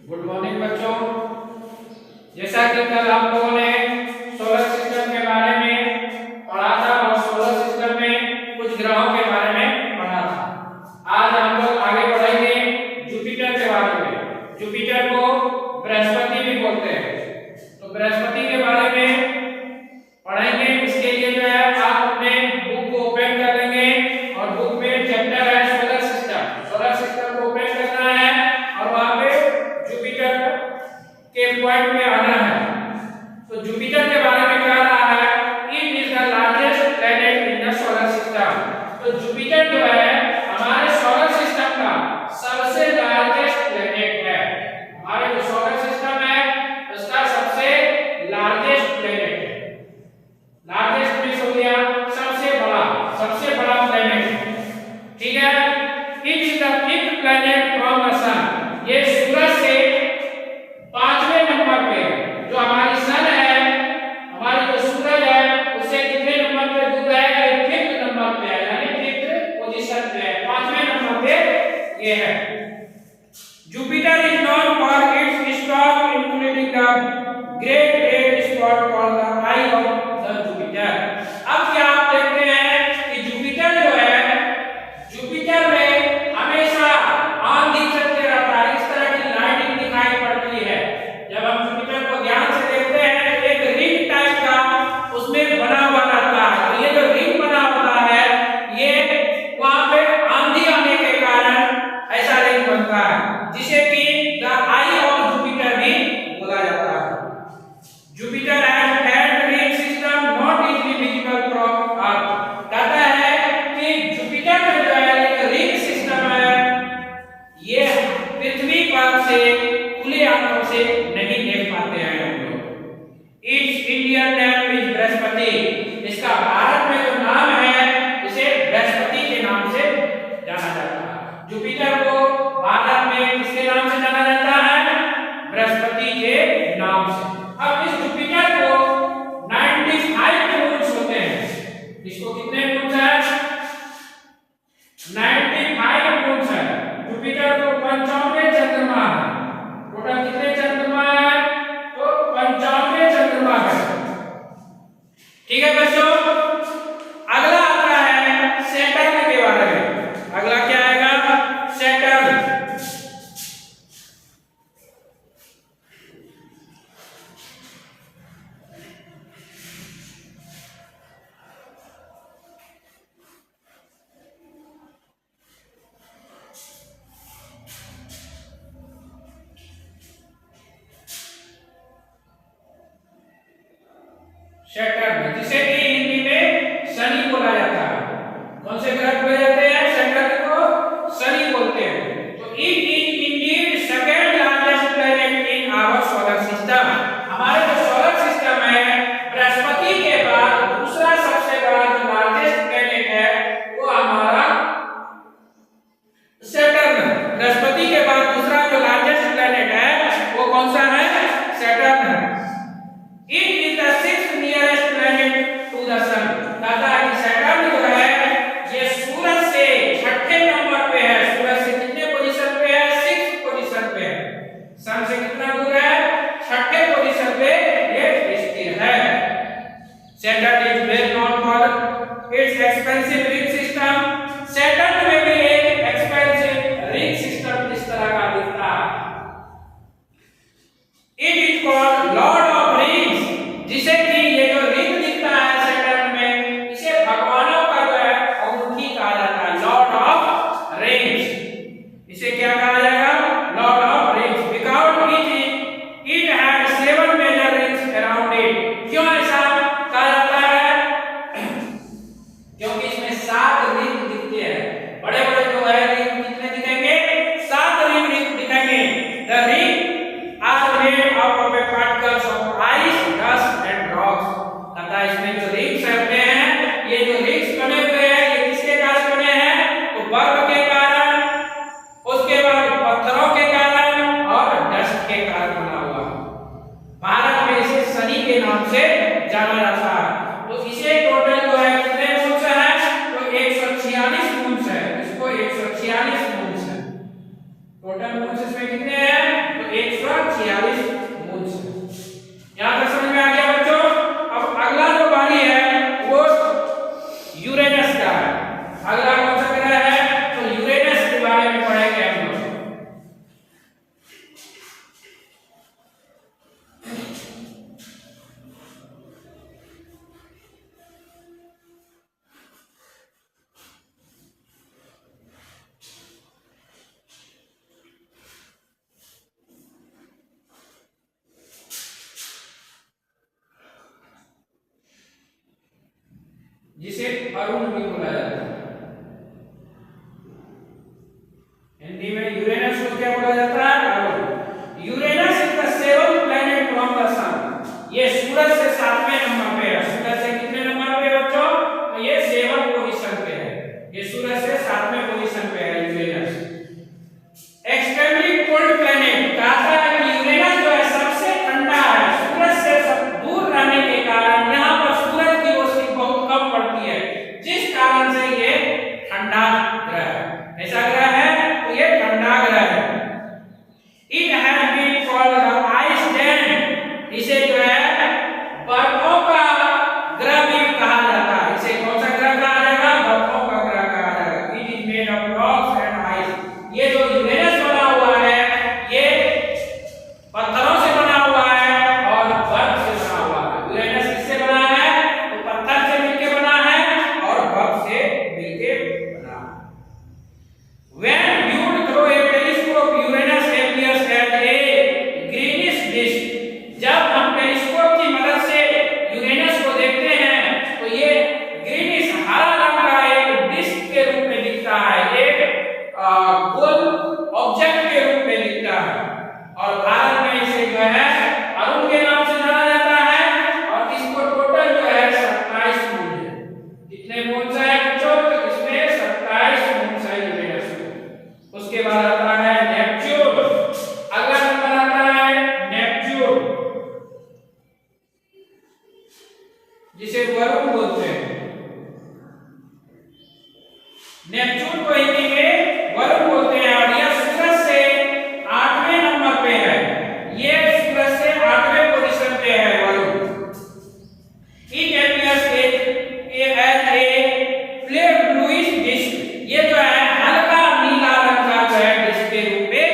Good morning बच्चों। जैसा कि कल आप लोगों ने सोलर सिस्टम के बारे में पढ़ा था और सोलर सिस्टम में कुछ ग्रहों के बारे में पढ़ा था। आज हम लोग आगे बढ़ेंगे जुपिटर के बारे में। जुपिटर को बृहस्पति भी बोलते हैं, तो बृहस्पति के बारे में पढ़ेंगे। इसके लिए जो है आप अपने बुक को ओपन कर लेंगे और बुक में चैप्टर है सोलर सिस्टम। सोलर सिस्टम को ओपन करना है और वहां पे जुपिटर के पॉइंट में आना है। तो जुपिटर के बारे में क्या रहा है, it is the largest planet in the solar system. तो जुपिटर जो है हमारे सोलर सिस्टम का सबसे लार्जेस्ट प्लैनेट है। हमारे जो सोलर सिस्टम है उसका सबसे लार्जेस्ट प्लैनेट है। लार्जेस्ट मींस हो गया सबसे बड़ा प्लैनेट, ठीक है। It is the fifth planet from the sun. ये सूरज से 5वें नंबर पे है। जो हमारी सन है, हमारी जो सूरज है उससे कितने नंबर पे दूर है? ये फिफ्थ नंबर पे है, यानी फिफ्थ पोजीशन पे है, 5वें नंबर पे ये है। Jupiter is known for its star including the great red spot called the I of the Jupiter. अब क्या आप देखते हैं कि जुपिटर जो है, जुपिटर में हमेशा ऑन दिखते रहता है, इस तरह की लाइटिंग दिखाई पड़ती है। जब हम जुपिटर को ध्यान से देखते हैं तो एक रिंग टाइप का उसमें बना हुआ रहता है। तो ये जो रिंग बना होता है ये वहां पे आंधी आने के कारण ऐसा रिंग बनता है, जिसे कि द आई ऑफ जुपिटर भी बोला जाता है। Jupiter has had ring system not easily visible from earth. कहता है कि जुपिटर में जो है एक रिंग सिस्टम है, ये पृथ्वी पर से खुले आंखों से नहीं देख पाते हैं हम लोग। It's Indian name is Brihaspati. इसका भारत में जो नाम है इसे बृहस्पति के नाम से जाना जाता है। जुपिटर को भारत में किसके नाम से जाना जाता है? बृहस्पति के नाम से। अब इस जुपिटर को 95 मून्स होते हैं। इसको कितने मून्स है? 95 मून्स है। जुपिटर को 95 चंद्रमा है। टोटल कितने चंद्रमा है? तो 95 चंद्रमा है, ठीक है बच्चों। अगला आता है सैटर्न के बारे में। अगला क्या आएगा? सैटर्न। सैटर्न, जिसे कि हिंदी में शनि बोला जाता है। कौन से ग्रह बोले जाते हैं? सैटर्न को शनि बोलते हैं। तो it is indeed second largest planet in our solar system. हमारे जो सोलर सिस्टम है बृहस्पति के बाद दूसरा सबसे बड़ा जो लार्जेस्ट प्लैनेट है वो हमारा सैटर्न। बृहस्पति के बाद दूसरा जो लार्जेस्ट प्लैनेट है वो कौन सा है? Saturn. It is the sixth nearest planet to the sun. कहता है कि सैटर्न जो है ये सूरज से 6ठे नंबर पे है। सूरज से कितने पोजीशन पे है? 6th पोजीशन पे है। सन से कितना दूर है? 6ठे पोजीशन पे ये स्थित है। Saturn is well known for its expensive ring system. Saturn में भी एक एक्सपेंसिव रिंग सिस्टम इस तरह का दिखता है। It is called Lord of Rings, जिसे कि ये जो रिंग दिखता है सैटर्न में इसे भगवानों का जो है अंगूठी कहा जाता है। लॉर्ड ऑफ रिंग्स, इसे क्या कहा जाएगा? Lord of Rings. Because it had 7 major rings around it. क्यों ऐसा कहा जाता है? क्योंकि इसमें 7 रिंग दिखते हैं। बड़े बड़े जो है रिंग कितने दिखेंगे? 7 रिंग दिखेंगे। The ring are made up of particles of ice, dust and rocks। तथा इसमें जो रिंग्स रहते हैं, ये जो रिंग्स बने हुए हैं ये किसके कारण बने हैं? तो बर्फ के कारण, उसके बाद पत्थरों के कारण और डस्ट के कारण बना हुआ। भारत में इसे शनि के नाम से जाना जाता है। तो इसे टोटल जो है कितने मून्स है? तो 146 मून्स है। इसको 146 मून्स है। टोटल मून्स इसमें कितने हैं? तो 146 46 मून्स है। यहां तक समझ में आ गया बच्चों। अब अगला जो बारी है वो यूरेनस का है। अगला कौन सा ग्रह है तो यूरेनस के बारे में पढ़ेंगे हम लोग। जिसे अरुण भी बोला जाता है। हिंदी में यूरेनस को क्या बोला जाता है Arun. Uranus is the seventh planet from the sun. ये सूरज से 7वें नंबर पे है। सूरज से कितने नंबर पे बच्चों तो ये 7 पोजीशन पे है। ये सूरज से 7वें पोजीशन पे है यूरेनस। एक्सट्रीमली कोल्ड प्लैनेट कहा है कि यूरेनस जो है सबसे ठंडा है। सूरज से सब दूर रहने के कारण यहां पर सूरज की रोशनी बहुत कम पड़ती है, जिस कारण से ये ठंडा ग्रह है। ऐसा ग्रह है तो ये ठंडा ग्रह है। It has been called the ice land. इसे जो है बर्फों का ग्रह भी कहा जाता है। इसे कौन सा ग्रह कहा जाएगा बर्फों का ग्रह कहा जाएगा। It is made of rocks and ice. ये जो यूरेनस बना हुआ है ये पत्थरों से बना हुआ है और बर्फ से बना हुआ है। यूरेनस किससे बना है तो पत्थर से मिलके बना है और बर्फ से मिलके बना है। When viewed through a telescope, Uranus appears as a greenish disk. जब हम टेलीस्कोप की मदद से यूरेनस को देखते हैं तो ये ग्रीनिश हरा रंग का एक डिस्क के रूप में दिखता है, एक गोल ऑब्जेक्ट के रूप में दिखता है। और भारत में इसे जो है अरुण के नाम से जाना जाता है। और इसको टोटल जो है 27 मून है। कितने मून है बच्चों तो इसमें 27 मून है यूरेनस में। उसके बाद आता है नेपच्यून। अगला नंबर आता है नेपच्यून, जिसे वरुण बोलते हैं। नेपच्यून को हिंदी में वरुण बोलते हैं और यह सूरज से 8वें नंबर पे है। ये सूरज से 8वें पोजीशन पे है Varun. It appears as a pale bluish disk। ये जो है हल्का नीला रंग का जो है डिस्क के रूप में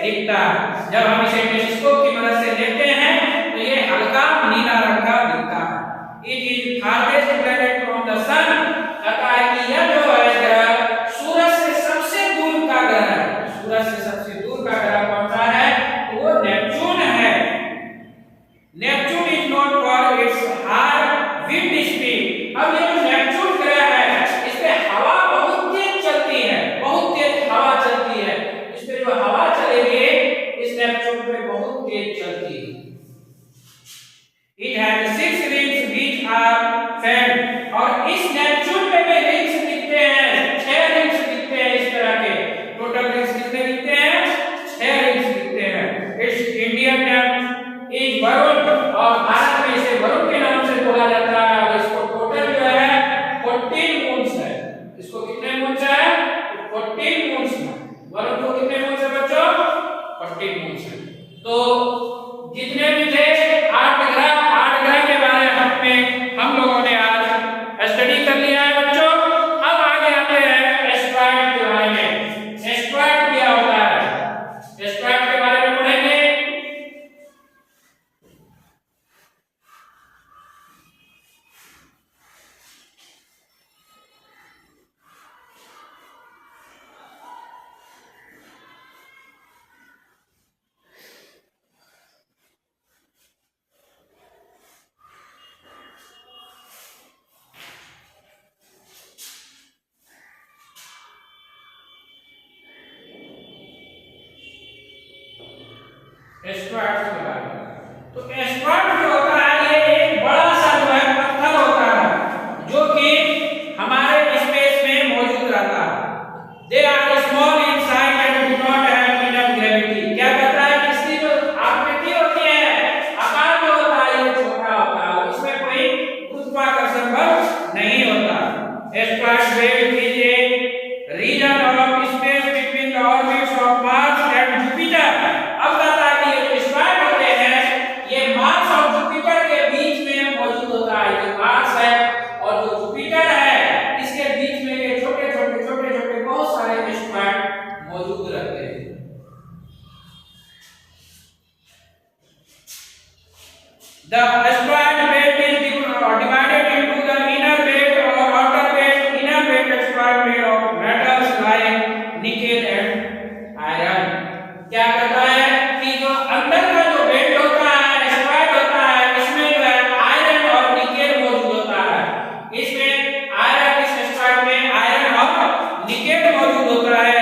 दिखता है। जब हम इसे टेलीस्कोप की मदद से देखते हैं तो ये हल्का नीला रंग का दिखता है। It is farthest planet from the sun। कहता है कि यह जो है ग्रह सूरज से सबसे दूर का ग्रह है। सूरज से सबसे दूर का ग्रह कौन सा है तो वो नेपच्यून है। Neptune is known for its high wind speed. अब ये जो नेपच्यून ग्रह है इस पे हवा बहुत तेज चलती है, बहुत तेज हवा चलती है। इस पे जो हवा चलेगी इस नेपच्यून पे बहुत तेज चलती है। It has 6 rings which are fan। और इस नेपच्यून पे भी रिंग्स दिखते हैं, 6 रिंग्स दिखते हैं इस तरह के। टोटल रिंग्स कितने दिखते हैं 6 रिंग्स दिखते हैं। It's Indian name is Varun और भारत में इसे वरुण के नाम से बोला जाता है। और इसको टोटल जो है 14 मून्स है। इसको कितने मून्स है 14 मून्स है। वरुण को कितने मून्स है बच्चों 14 मून्स है। तो जितने भी थे 8 ग्रह के बारे में हम लोगों ने आज स्टडी कर लिया है बच्चों। अब आगे आते हैं एस्ट्रॉइड के बारे में। एस्ट्रॉइड क्या होता है एस्ट्रॉइड के बारे में पढ़ेंगे। एस्ट्रॉइड के बारे में तो एस्ट्रॉइड जो होता है ये एक बड़ा सा जो है पत्थर होता है जो कि हमारे स्पेस में मौजूद रहता है। They are small in size and do not have enough gravity. क्या कहता है कि इसकी जो आकृति होती है आकार जो होता है ये छोटा होता है, इसमें कोई गुरुत्वाकर्षण बल नहीं होता। Asteroid belt is a region of space between the orbits of Mars and Jupiter. अब कहता है कि ये जो asteroid The asteroid belt is divided into the inner belt or outer belt. Inner belt asteroid made of metals like nickel and iron. क्या कहता है कि जो अंदर का जो बेल्ट होता है, एस्टेरॉयड होता है, इसमें जो है आयरन और निकेल मौजूद होता है। इसमें आयरन, इस एस्टेरॉयड में आयरन और निकेल मौजूद होता है।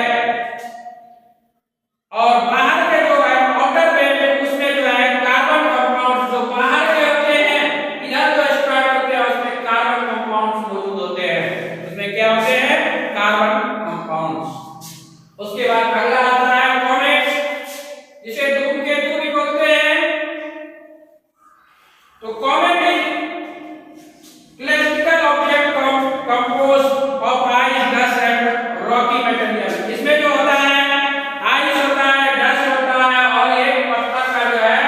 और बाहर के जो है आउटर बेल्ट, उसमें जो है कार्बन कंपाउंड्स जो बाहर के होते हैं, इधर जो एस्टेरॉयड होते हैं उसमें कार्बन कंपाउंड्स मौजूद होते हैं। उसमें क्या होते हैं? Carbon compounds. उसके बाद अगला आता है कॉमेट, जिसे धूमकेतु भी बोलते हैं। तो comet is electrical object composed of ice, dust and Rocky material. इसमें जो होता है आइस होता है, डस्ट होता है और एक पत्थर का जो है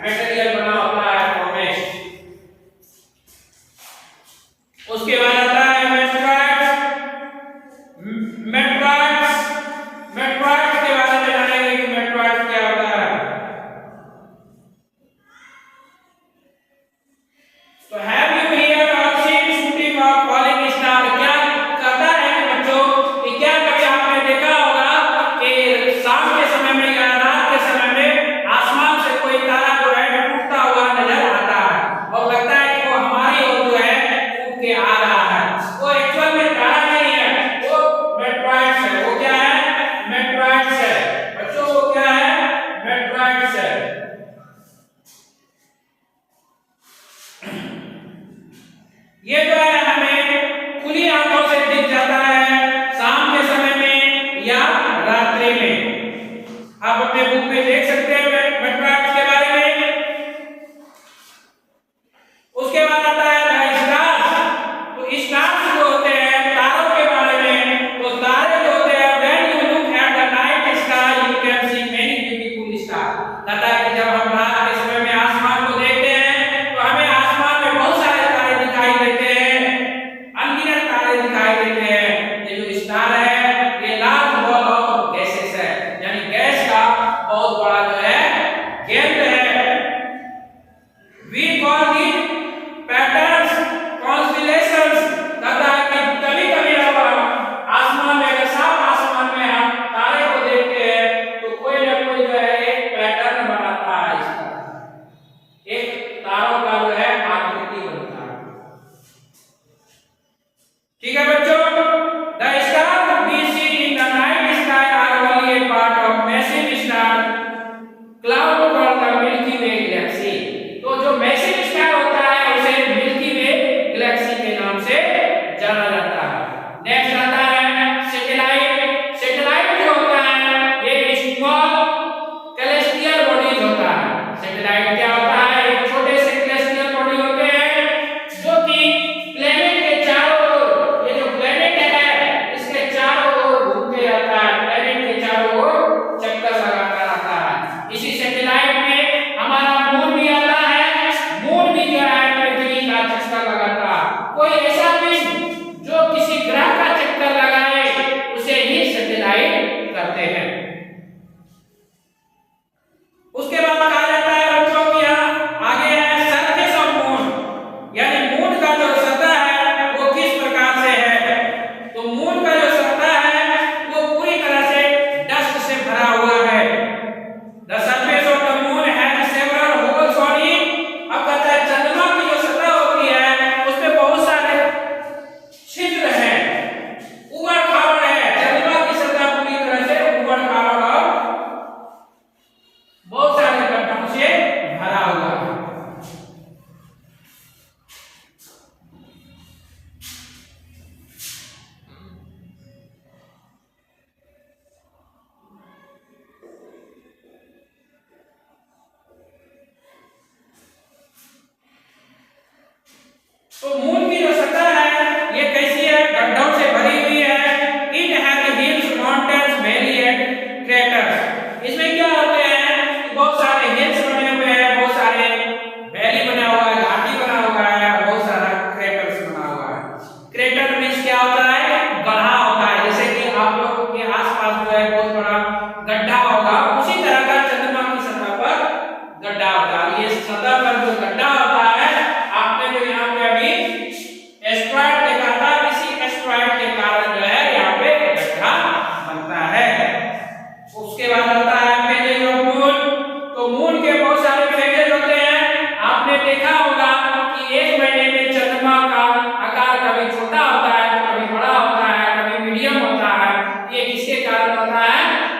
मटेरियल बना होता है कॉमेट। उसके बाद आता है मेट्रॉइड्स। मेट्रॉइड्स के बारे में जानेंगे कि मेट्रॉइड्स क्या होता है। तो हैव यू हियर और seen shooting of falling star? क्या कहता है कि बच्चों कि क्या कभी आपने देखा होगा कि शाम के समय में या रात के समय में आसमान से कोई तारा जो है टूटता हुआ नजर आता है और लगता है कि वो हमारी ओर जो है टूट के आ रहा है। वो एक्चुअल में तारा नहीं है, वो मेट्रॉइड्स है। वो क्या है? मेट्रॉइड्स है बच्चों। वो क्या है? मेट्रॉइड्स है। ये जो है हमें खुली आंखों से दिख जाता है शाम के समय में या रात्रि में। आप अपने बुक में देख सकते हैं मेट्रॉइड्स के बारे में। उसके बाद आता है स्टार्स। तो स्टार्स जो होते हैं तारों के बारे में, तो तारे जो होते हैं when you look at the night sky you can see many beautiful star. कहता है कि जब हम रात के समय में आसमान को देखते हैं तो हमें आसमान में बहुत सारे तारे दिखाई देते हैं, अनगिनत तारे दिखाई देते हैं। ये जो स्टार है ये लार्ज बॉल ऑफ गैसेस है, यानी गैस का बहुत बड़ा जो है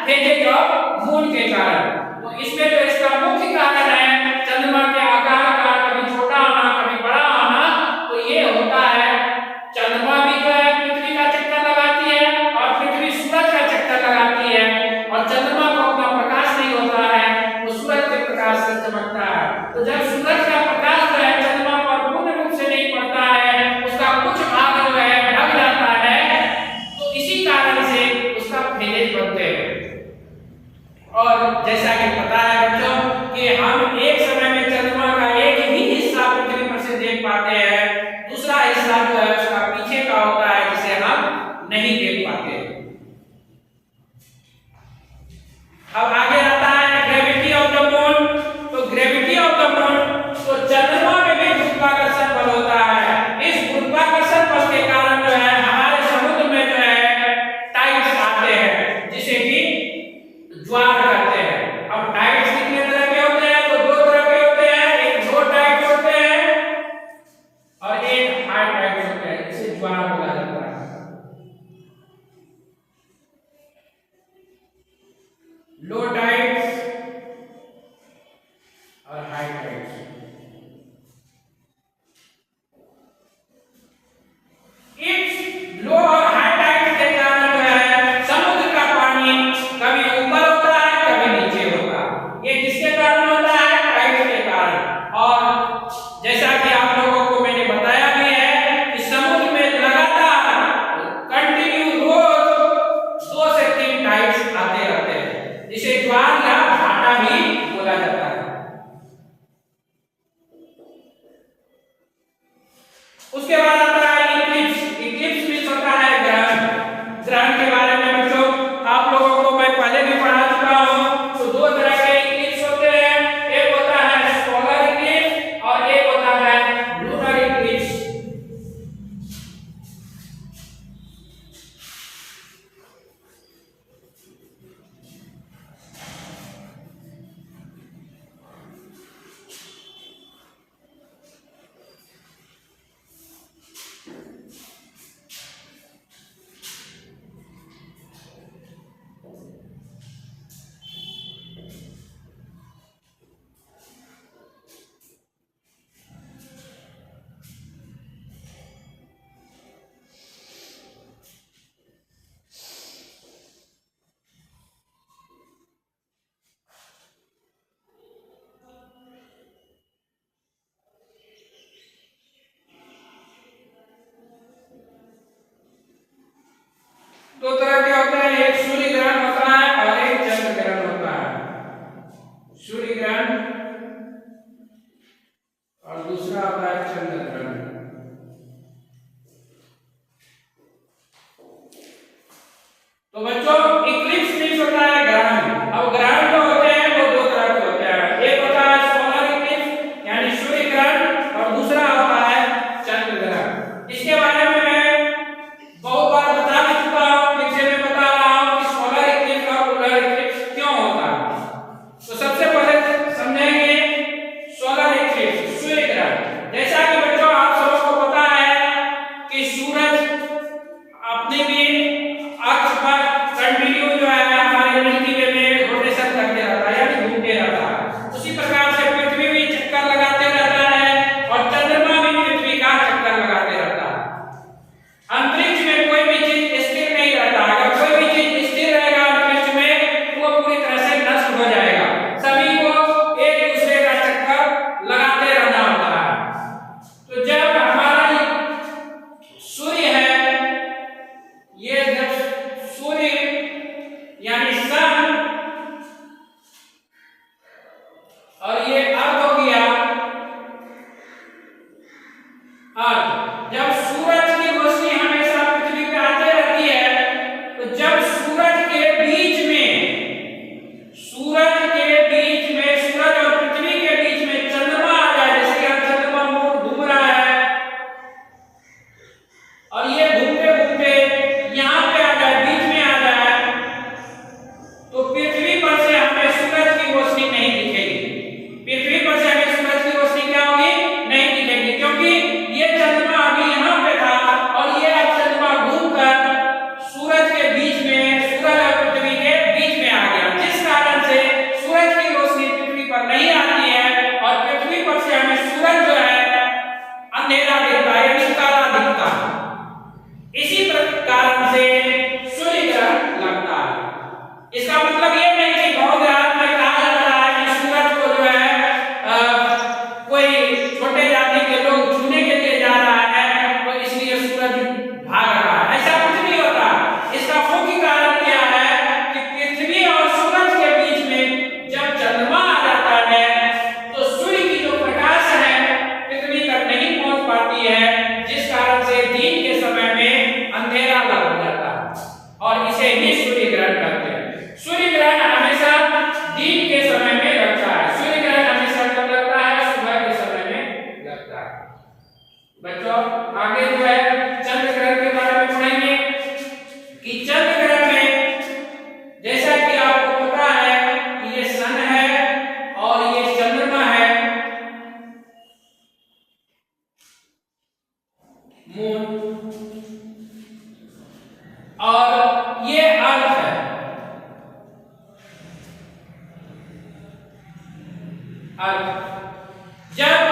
फेजेज ऑफ मून के कारण। तो इसमें जो इसका मुख्य कारण है चंद्रमा के आकार का कभी छोटा होना कभी बड़ा होना, तो ये होता है चंद्रमा भी जो है पृथ्वी का चक्कर लगाती है और पृथ्वी सूरज का चक्कर लगाती है, और चंद्रमा को अपना प्रकाश नहीं होता है, वो सूरज के प्रकाश से चमकता है। तो जब सूरज का प्रकाश जो है चंद्रमा पर पूर्ण रूप से नहीं पड़ता है, उसका कुछ भाग जो है ढक जाता है, तो इसी कारण से उसका फेजेज बनते हैं। और जैसा कि पता है बच्चों कि हम एक समय में चंद्रमा का एक ही हिस्सा पृथ्वी पर से देख पाते हैं, दूसरा हिस्सा जो है उसका पीछे का होता है जिसे हम नहीं देख पाते। अब आगे आता है ग्रेविटी ऑफ द मून। तो ग्रेविटी ऑफ द मून, तो चंद्रमा में भी गुरुत्वाकर्षण बल होता है। इस गुरुत्वाकर्षण बल के कारण जो है हमारे समुद्र में जो है टाइड्स आते हैं, जिसे कि ज्वार कहते हैं। अब टाइड्स कितने तरह के होते हैं? तो दो तरह के होते हैं, एक लो टाइड्स होते हैं और एक हाई टाइड्स होते हैं, इसे ज्वार बोला जाता है। लो टाइड्स और हाई टाइड्स। इस लो और हाई टाइड्स के कारण जो है समुद्र का पानी कभी ऊपर होता है कभी नीचे होता है। ये किसके कारण होता है? टाइड्स के कारण। और जैसा कि आप लोगों को मैंने बताया भी है कि समुद्र में लगातार कंटिन्यू रोज 2 से 3 टाइड्स आते रहते हैं, जिसे ज्वार या भाटा भी बोला जाता है। उसके बाद आता है इक्लिप्स। इक्लिप्स भी होता है ग्रहण। ग्रहण के बारे में बच्चों आप लोगों को मैं पहले भी पढ़ा चुका हूं। तो दो तरह के इक्लिप्स होते हैं, एक होता है सोलर इक्लिप्स और एक होता है लूनर इक्लिप्स। दो तरह के होते हैं, एक सूर्य ग्रहण होता है और एक चंद्र ग्रहण होता है। सूर्य ग्रहण और दूसरा होता है चंद्र ग्रहण। तो बच्चों इक्लिप्स मींस होता है ग्रहण। अब ग्रहण जो होते हैं वो दो तरह के होते हैं, एक होता है सोलर इक्लिप्स यानी सूर्य ग्रहण और दूसरा होता है चंद्र ग्रहण। इसके बारे में मैं बहुत बार बता भी चुका हूं, फिर से मैं बता रहा हूं कि सोलर इक्लिप्स और लूनर इक्लिप्स क्यों होता है। तो सबसे पहले समझेंगे सोलर इक्लिप्स, सूर्य ग्रहण। जैसा कि बच्चों आप सबों को पता है कि सूरज अपने भी अक्ष पर कंटिन्यू जो है हमारे मिल्की वे में रोटेशन करते रहता है यानी घूमते रहता है। उसी प्रकार से पृथ्वी भी चक्कर लगाते रहता है और चंद्रमा भी पृथ्वी का चक्कर लगाते रहता है। अंतरिक्ष में कोई भी चीज स्थिर नहीं रहता। अगर कोई भी चीज स्थिर रहेगा अंतरिक्ष में तो वो पूरी तरह से नष्ट हो जाएगा। सभी को एक दूसरे का चक्कर लगाते रहना होता है। तो जब हमारा सूर्य है, ये जब सूर्य यानी सन इसका मतलब ये नहीं कि गांव देहात में कहा जाता है कि सूरज को जो है कोई छोटे जाति के लोग छूने के लिए जा रहा है तो इसलिए सूरज भाग रहा है, ऐसा कुछ नहीं होता। इसका मुख्य कारण क्या है कि पृथ्वी और सूरज के बीच में जब चंद्रमा आ जाता है तो सूर्य की जो प्रकाश है पृथ्वी तक नहीं पहुंच पाती है, जिस कारण से दिन के समय में अंधेरा लग जाता है और इसे ही सूर्य ग्रहण कहते हैं। सूर्य ग्रहण हमेशा दिन के समय में लगता है। सूर्य ग्रहण हमेशा कब लगता है? सुबह के समय में लगता है। बच्चों आगे जो है चंद्र ग्रहण के बारे में पढ़ेंगे कि चंद्र ग्रहण में जैसा कि आपको पता है कि ये सन है और ये चंद्रमा है, मून, और ये अर्थ है। अर्थ जब